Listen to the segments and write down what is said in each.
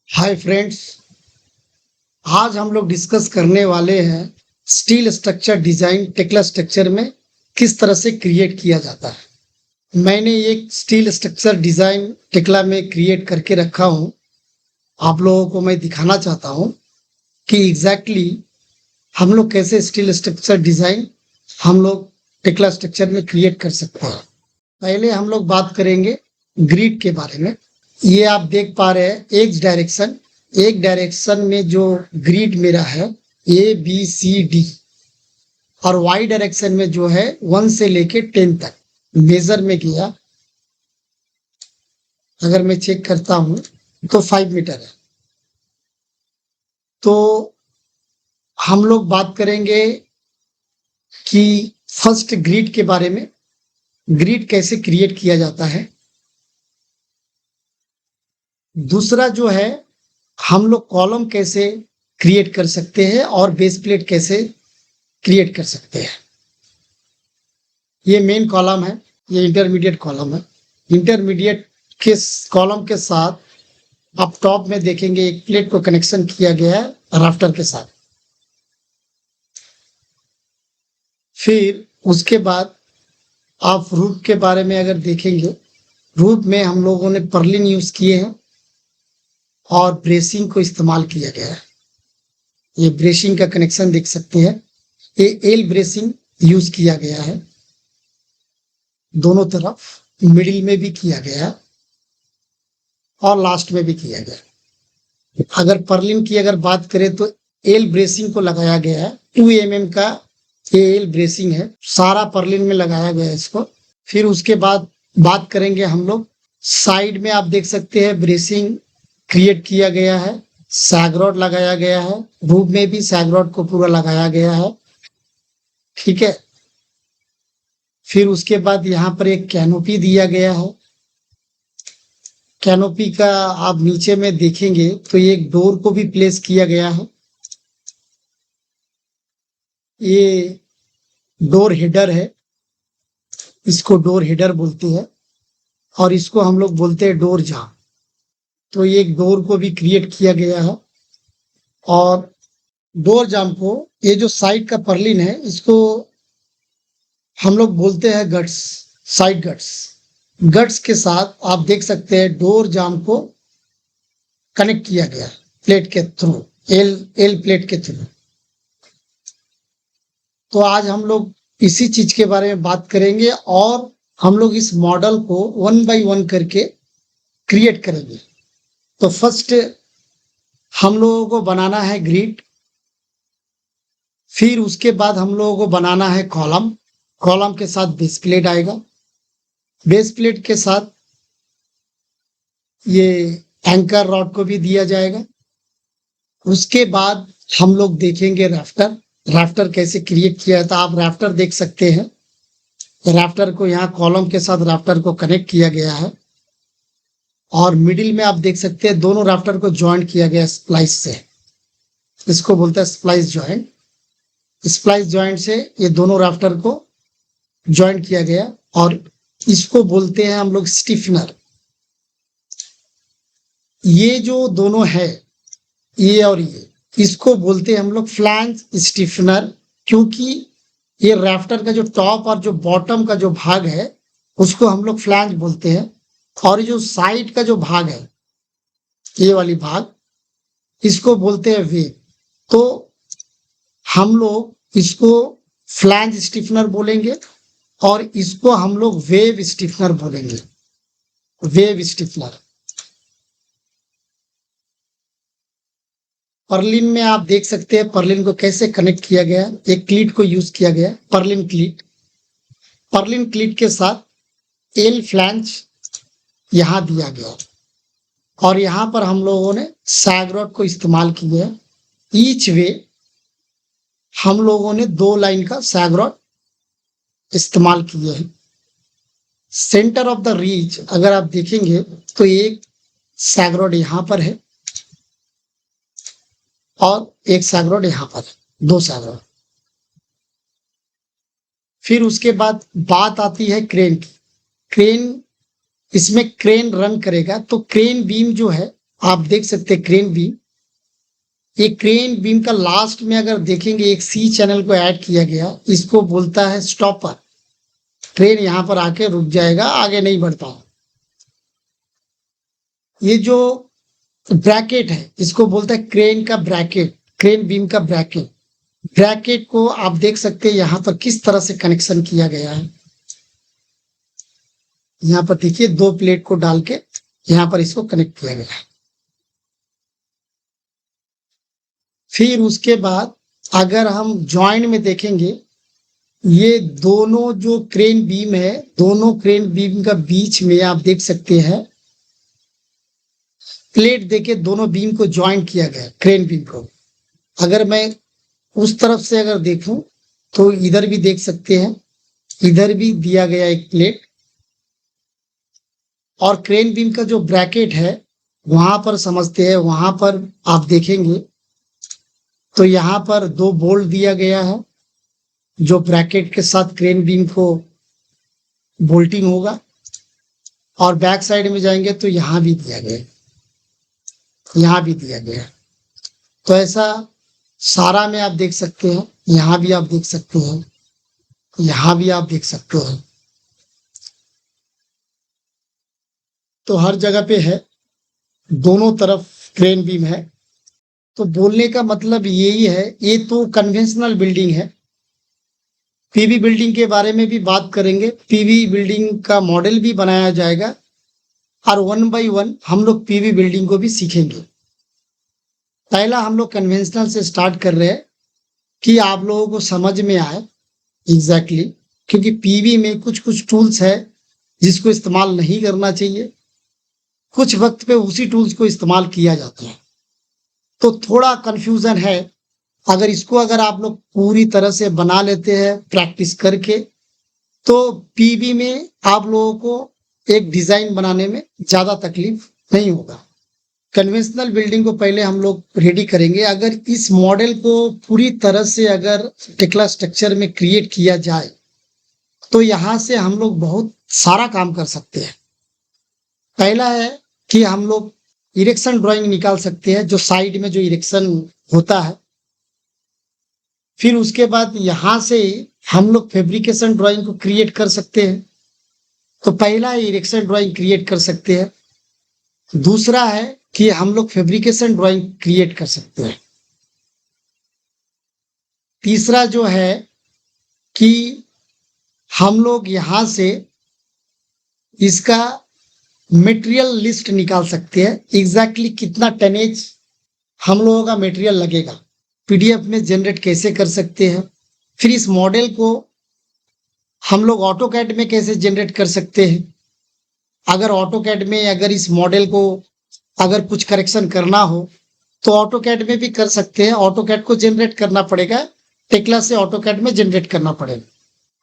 Hi friends, आज हम लोग डिस्कस करने वाले हैं steel structure design Tekla structure में किस तरह से क्रिएट किया जाता है। मैंने एक स्टील स्ट्रक्चर डिजाइन टेक्ला में क्रिएट करके रखा हूं। आप लोगों को मैं दिखाना चाहता हूं कि एग्जैक्टली हम लोग कैसे स्टील स्ट्रक्चर डिजाइन हम लोग टेक्ला स्ट्रक्चर में क्रिएट कर सकते हैं। पहले हम लोग बात करेंगे ग्रिड के बारे में। ये आप देख पा रहे हैं एक डायरेक्शन में जो ग्रिड मेरा है ABCD, और वाई डायरेक्शन में जो है 1 से लेके 10 तक मेजर में किया। अगर मैं चेक करता हूं तो 5 मीटर है। तो हम लोग बात करेंगे कि फर्स्ट ग्रिड के बारे में, ग्रिड कैसे क्रिएट किया जाता है। दूसरा जो है, हम लोग कॉलम कैसे क्रिएट कर सकते हैं और बेस प्लेट कैसे क्रिएट कर सकते हैं। ये मेन कॉलम है, ये इंटरमीडिएट कॉलम है। इंटरमीडिएट के कॉलम के साथ आप टॉप में देखेंगे एक प्लेट को कनेक्शन किया गया है राफ्टर के साथ। फिर उसके बाद आप रूफ के बारे में अगर देखेंगे, रूफ में हम लोगों ने पर्लिन यूज किए हैं और ब्रेसिंग को इस्तेमाल किया गया है। ये ब्रेसिंग का कनेक्शन देख सकते हैं, ये एल ब्रेसिंग यूज किया गया है, दोनों तरफ, मिडिल में भी किया गया और लास्ट में भी किया गया। अगर पर्लिन की अगर बात करें तो एल ब्रेसिंग को लगाया गया है, 2 mm का एल ब्रेसिंग है, सारा पर्लिन में लगाया गया है इसको। फिर उसके बाद बात करेंगे हम लोग साइड में, आप देख सकते हैं ब्रेसिंग क्रिएट किया गया है, सैगरॉड लगाया गया है, रूफ में भी सैगरॉड को पूरा लगाया गया है, ठीक है। फिर उसके बाद यहाँ पर एक कैनोपी दिया गया है। कैनोपी का आप नीचे में देखेंगे तो एक डोर को भी प्लेस किया गया है। ये डोर हेडर है, इसको डोर हेडर बोलते हैं और इसको हम लोग बोलते हैं डोर जाम। तो ये एक डोर को भी क्रिएट किया गया है। और डोर जाम को, ये जो साइड का पर्लिन है, इसको हम लोग बोलते हैं गट्स, साइड गट्स। गट्स के साथ आप देख सकते हैं डोर जाम को कनेक्ट किया गया प्लेट के थ्रू, एल प्लेट के थ्रू। तो आज हम लोग इसी चीज के बारे में बात करेंगे और हम लोग इस मॉडल को 1 by 1 करके क्रिएट करेंगे। तो फर्स्ट हम लोगों को बनाना है ग्रिड, फिर उसके बाद हम लोगों को बनाना है कॉलम। कॉलम के साथ बेस प्लेट आएगा, बेस प्लेट के साथ ये एंकर रॉड को भी दिया जाएगा। उसके बाद हम लोग देखेंगे राफ्टर कैसे क्रिएट किया है। तो आप राफ्टर देख सकते हैं, राफ्टर को यहाँ कॉलम के साथ राफ्टर को कनेक्ट किया गया है और मिडिल में आप देख सकते हैं दोनों राफ्टर को ज्वाइंट किया गया स्प्लाइस से। इसको बोलते हैं स्प्लाइस ज्वाइंट। स्प्लाइस ज्वाइंट से ये दोनों राफ्टर को ज्वाइंट किया गया और इसको बोलते हैं हम लोग स्टिफनर। ये जो दोनों है, ये और ये, इसको बोलते हैं हम लोग फ्लैंज स्टिफनर, क्योंकि ये राफ्टर का जो टॉप और जो बॉटम का जो भाग है उसको हम लोग फ्लैंज बोलते हैं, और जो साइड का जो भाग है, ये वाली भाग, इसको बोलते हैं वेव। तो हम लोग इसको फ्लैंज स्टिफनर बोलेंगे और इसको हम लोग वेव स्टिफनर बोलेंगे, वेव स्टिफनर। पर्लिन में आप देख सकते हैं पर्लिन को कैसे कनेक्ट किया गया, एक क्लीट को यूज किया गया, पर्लिन क्लीट। पर्लिन क्लीट के साथ एल फ्लैंज यहां दिया गया और यहां पर हम लोगों ने सैगरॉड को इस्तेमाल किया है। ईच वे हम लोगों ने 2 लाइन का सैगरॉड इस्तेमाल किए हैं। सेंटर ऑफ द रीच अगर आप देखेंगे तो एक सैगरॉड यहां पर है और एक सैगरॉड यहां पर है, 2 सैगरॉड। फिर उसके बाद बात आती है क्रेन की। क्रेन, इसमें क्रेन रन करेगा, तो क्रेन बीम जो है आप देख सकते हैं क्रेन बीम। ये क्रेन बीम का लास्ट में अगर देखेंगे एक सी चैनल को ऐड किया गया, इसको बोलता है स्टॉपर। ट्रेन यहाँ पर आके रुक जाएगा, आगे नहीं बढ़ता। ये जो ब्रैकेट है इसको बोलते हैं क्रेन का ब्रैकेट, क्रेन बीम का ब्रैकेट। ब्रैकेट को आप देख सकते हैं यहाँ पर किस तरह से कनेक्शन किया गया है। यहाँ पर देखिए 2 प्लेट को डाल के यहाँ पर इसको कनेक्ट किया गया है। फिर उसके बाद अगर हम जॉइंट में देखेंगे, ये दोनों जो क्रेन बीम है, दोनों क्रेन बीम का बीच में आप देख सकते हैं प्लेट देके दोनों बीम को ज्वाइंट किया गया, क्रेन बीम को। अगर मैं उस तरफ से अगर देखूं तो इधर भी देख सकते हैं, इधर भी दिया गया एक प्लेट। और क्रेन बीम का जो ब्रैकेट है वहां पर समझते हैं, वहां पर आप देखेंगे तो यहाँ पर 2 बोल्ट दिया गया है जो ब्रैकेट के साथ क्रेन बीम को बोल्टिंग होगा। और बैक साइड में जाएंगे तो यहाँ भी दिया गया, यहाँ भी दिया गया। तो ऐसा सारा में आप देख सकते हैं, यहाँ भी आप देख सकते हैं, यहाँ भी आप देख सकते हैं। तो हर जगह पे है, दोनों तरफ क्रेन बीम है। तो बोलने का मतलब यही है, ये तो कन्वेंशनल बिल्डिंग है। पीवी बिल्डिंग के बारे में भी बात करेंगे, पीवी बिल्डिंग का मॉडल भी बनाया जाएगा और 1 बाय 1 हम लोग पीवी बिल्डिंग को भी सीखेंगे। पहला हम लोग कन्वेंशनल से स्टार्ट कर रहे हैं कि आप लोगों को समझ में आए एग्जैक्टली, क्योंकि पीवी में कुछ कुछ टूल्स है जिसको इस्तेमाल नहीं करना चाहिए, कुछ वक्त पे उसी टूल्स को इस्तेमाल किया जाता है। तो थोड़ा कंफ्यूजन है। अगर इसको अगर आप लोग पूरी तरह से बना लेते हैं प्रैक्टिस करके, तो पीवी में आप लोगों को एक डिजाइन बनाने में ज्यादा तकलीफ नहीं होगा। कन्वेंशनल बिल्डिंग को पहले हम लोग रेडी करेंगे। अगर इस मॉडल को पूरी तरह से अगर टेक्ला स्ट्रक्चर में क्रिएट किया जाए तो यहाँ से हम लोग बहुत सारा काम कर सकते हैं। पहला है कि हम लोग इरेक्शन ड्राइंग निकाल सकते हैं, जो साइड में जो इरेक्शन होता है। फिर उसके बाद यहाँ से हम लोग फैब्रिकेशन ड्राइंग को क्रिएट कर सकते हैं। तो पहला इरेक्शन ड्राइंग क्रिएट कर सकते हैं। दूसरा है कि हम लोग फैब्रिकेशन ड्राइंग क्रिएट कर सकते हैं। तीसरा जो है कि हम लोग यहाँ से इसका मटेरियल लिस्ट निकाल सकते हैं, एग्जैक्टली कितना टनेज हम लोगों का मटेरियल लगेगा, पीडीएफ में जनरेट कैसे कर सकते हैं। फिर इस मॉडल को हम लोग ऑटोकैड में कैसे जनरेट कर सकते हैं। अगर ऑटोकैड में अगर इस मॉडल को अगर कुछ करेक्शन करना हो तो ऑटोकैड में भी कर सकते हैं। ऑटोकैड को जनरेट करना पड़ेगा, टेक्ला से ऑटोकैड में जनरेट करना पड़ेगा।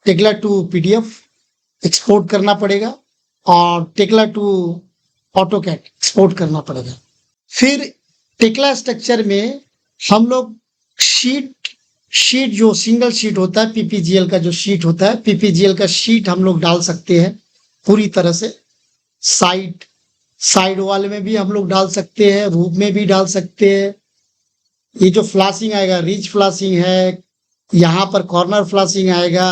टेक्ला टू पीडीएफ एक्सपोर्ट करना पड़ेगा और टेक्ला टू ऑटोकैड एक्सपोर्ट करना पड़ेगा। फिर टेक्ला स्ट्रक्चर में हम लोग शीट जो सिंगल शीट होता है, पीपीजीएल का जो शीट होता है, पीपीजीएल का शीट हम लोग डाल सकते हैं पूरी तरह से। साइड वाले में भी हम लोग डाल सकते हैं, रूफ में भी डाल सकते हैं। ये जो फ्लासिंग आएगा, रिच फ्लासिंग है, यहाँ पर कॉर्नर फ्लासिंग आएगा,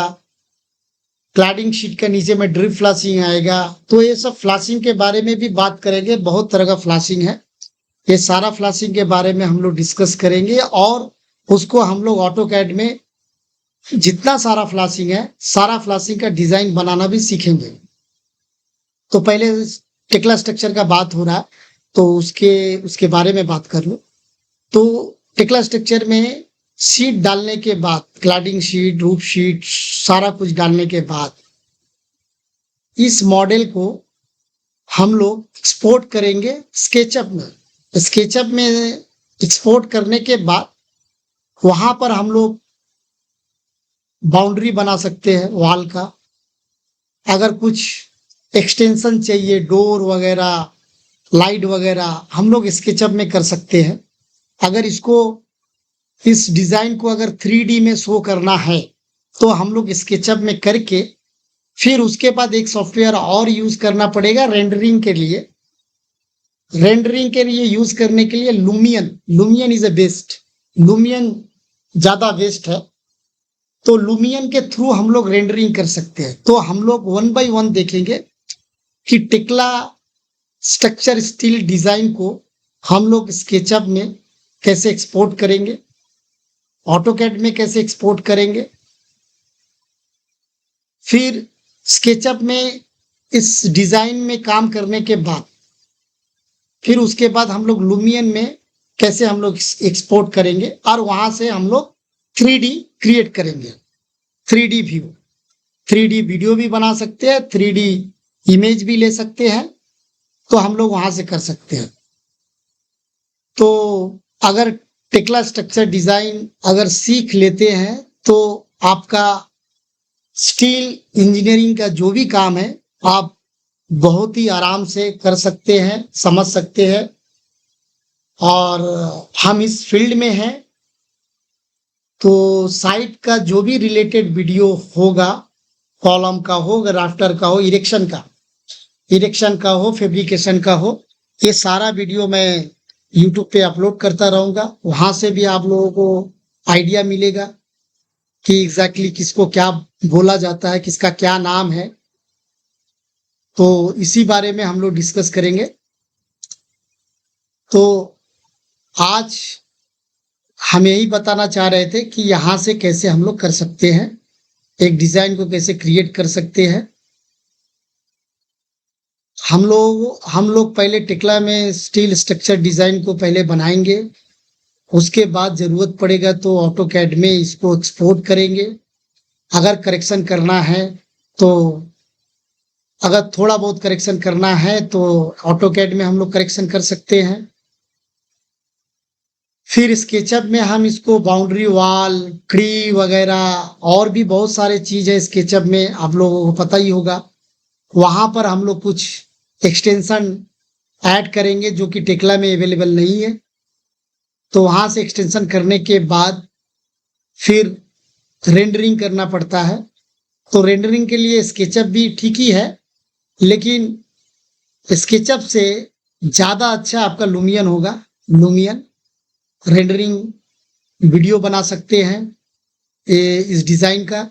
क्लैडिंग शीट के नीचे में ड्रिप फ्लासिंग आएगा। तो ये सब फ्लासिंग के बारे में भी बात करेंगे। बहुत तरह का फ्लासिंग है, ये सारा फ्लासिंग के बारे में हम लोग डिस्कस करेंगे और उसको हम लोग ऑटोकैड में जितना सारा फ्लासिंग है, सारा फ्लासिंग का डिजाइन बनाना भी सीखेंगे। तो पहले टेक्ला स्ट्रक्चर का बात हो रहा है तो उसके बारे में बात कर लो। तो टेक्ला स्ट्रक्चर में शीट डालने के बाद, क्लैडिंग शीट, रूफ शीट, सारा कुछ डालने के बाद इस मॉडल को हम लोग एक्सपोर्ट करेंगे स्केचअप में। स्केचअप में एक्सपोर्ट करने के बाद वहां पर हम लोग बाउंड्री बना सकते हैं वॉल का। अगर कुछ एक्सटेंशन चाहिए, डोर वगैरह, लाइट वगैरह, हम लोग स्केचअप में कर सकते हैं। अगर इस डिजाइन को अगर 3D में शो करना है तो हम लोग स्केचअप में करके फिर उसके बाद एक सॉफ्टवेयर और यूज करना पड़ेगा रेंडरिंग के लिए। रेंडरिंग के लिए यूज करने के लिए Lumion is a best, Lumion ज्यादा बेस्ट है। तो लुमियन के थ्रू हम लोग रेंडरिंग कर सकते हैं। तो हम लोग वन बाय वन देखेंगे कि टेक्ला स्ट्रक्चर स्टील डिजाइन को हम लोग स्केचअप में कैसे एक्सपोर्ट करेंगे, ऑटोकैड में कैसे एक्सपोर्ट करेंगे, फिर स्केचअप में इस डिजाइन में काम करने के बाद फिर उसके बाद हम लोग लुमियन में कैसे हम लोग एक्सपोर्ट करेंगे और वहां से हम लोग 3D क्रिएट करेंगे। 3D व्यू, 3D वीडियो भी बना सकते हैं, 3D इमेज भी ले सकते हैं, तो हम लोग वहां से कर सकते हैं। तो अगर टेक्ला स्ट्रक्चर डिजाइन अगर सीख लेते हैं तो आपका स्टील इंजीनियरिंग का जो भी काम है आप बहुत ही आराम से कर सकते हैं, समझ सकते हैं। और हम इस फील्ड में हैं तो साइट का जो भी रिलेटेड वीडियो होगा, कॉलम का हो, राफ्टर का हो, इरेक्शन का हो, फैब्रिकेशन का हो, ये सारा वीडियो मैं यूट्यूब पे अपलोड करता रहूंगा। वहां से भी आप लोगों को आइडिया मिलेगा कि एग्जैक्टली किसको क्या बोला जाता है, किसका क्या नाम है। तो इसी बारे में हम लोग डिस्कस करेंगे। तो आज हम यही बताना चाह रहे थे कि यहाँ से कैसे हम लोग कर सकते हैं, एक डिजाइन को कैसे क्रिएट कर सकते हैं। हम लोग पहले टेक्ला में स्टील स्ट्रक्चर डिजाइन को पहले बनाएंगे, उसके बाद जरूरत पड़ेगा तो ऑटोकैड में इसको एक्सपोर्ट करेंगे। अगर करेक्शन करना है तो अगर थोड़ा बहुत करेक्शन करना है तो ऑटोकैड में हम लोग करेक्शन कर सकते हैं। फिर स्केचअप में हम इसको बाउंड्री वॉल, ट्री वगैरह और भी बहुत सारे चीज है स्केचअप में, आप लोगों को पता ही होगा। वहां पर हम लोग कुछ एक्सटेंशन ऐड करेंगे जो कि टेक्ला में अवेलेबल नहीं है। तो वहां से एक्सटेंशन करने के बाद फिर रेंडरिंग करना पड़ता है। तो रेंडरिंग के लिए स्केचअप भी ठीक ही है, लेकिन स्केचअप से ज्यादा अच्छा आपका लुमियन होगा। लुमियन रेंडरिंग वीडियो बना सकते हैं इस डिजाइन का,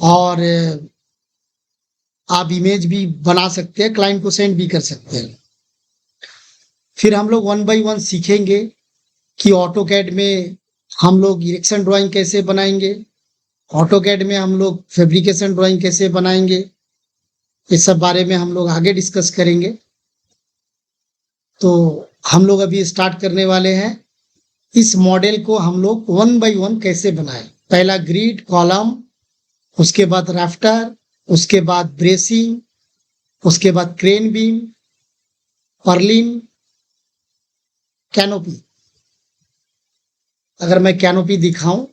और आप इमेज भी बना सकते हैं, क्लाइंट को सेंड भी कर सकते हैं। फिर हम लोग वन बाय वन सीखेंगे कि ऑटोकैड में हम लोग इरेक्शन ड्राइंग कैसे बनाएंगे, ऑटोकैड में हम लोग फैब्रिकेशन ड्राइंग कैसे बनाएंगे। इस सब बारे में हम लोग आगे डिस्कस करेंगे। तो हम लोग अभी स्टार्ट करने वाले हैं। इस मॉडल को हम लोग वन बाय वन कैसे बनाएं। पहला ग्रिड कॉलम, उसके बाद राफ्टर, उसके बाद ब्रेसिंग, उसके बाद क्रेन बीम, पर्लिन, कैनोपी। अगर मैं कैनोपी दिखाऊं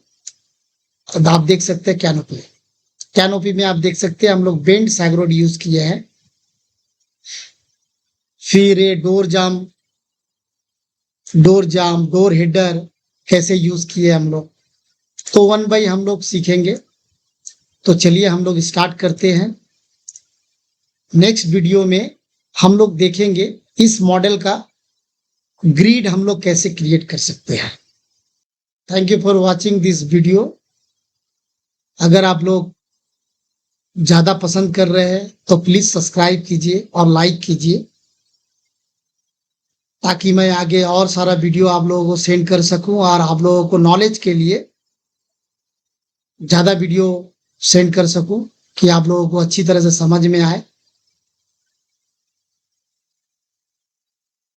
तो आप देख सकते हैं कैनोपी में आप देख सकते हैं हम लोग बेंड सैग्रोड यूज किए हैं। फिर ये डोर हेडर कैसे यूज किए हम लोग, तो वन बाय हम लोग सीखेंगे। तो चलिए हम लोग स्टार्ट करते हैं। नेक्स्ट वीडियो में हम लोग देखेंगे इस मॉडल का ग्रिड हम लोग कैसे क्रिएट कर सकते हैं। Thank you for watching this video. अगर आप लोग ज्यादा पसंद कर रहे हैं तो प्लीज सब्सक्राइब कीजिए और लाइक कीजिए, ताकि मैं आगे और सारा वीडियो आप लोगों को सेंड कर सकूं और आप लोगों को नॉलेज के लिए ज्यादा वीडियो सेंड कर सकूं कि आप लोगों को अच्छी तरह से समझ में आए।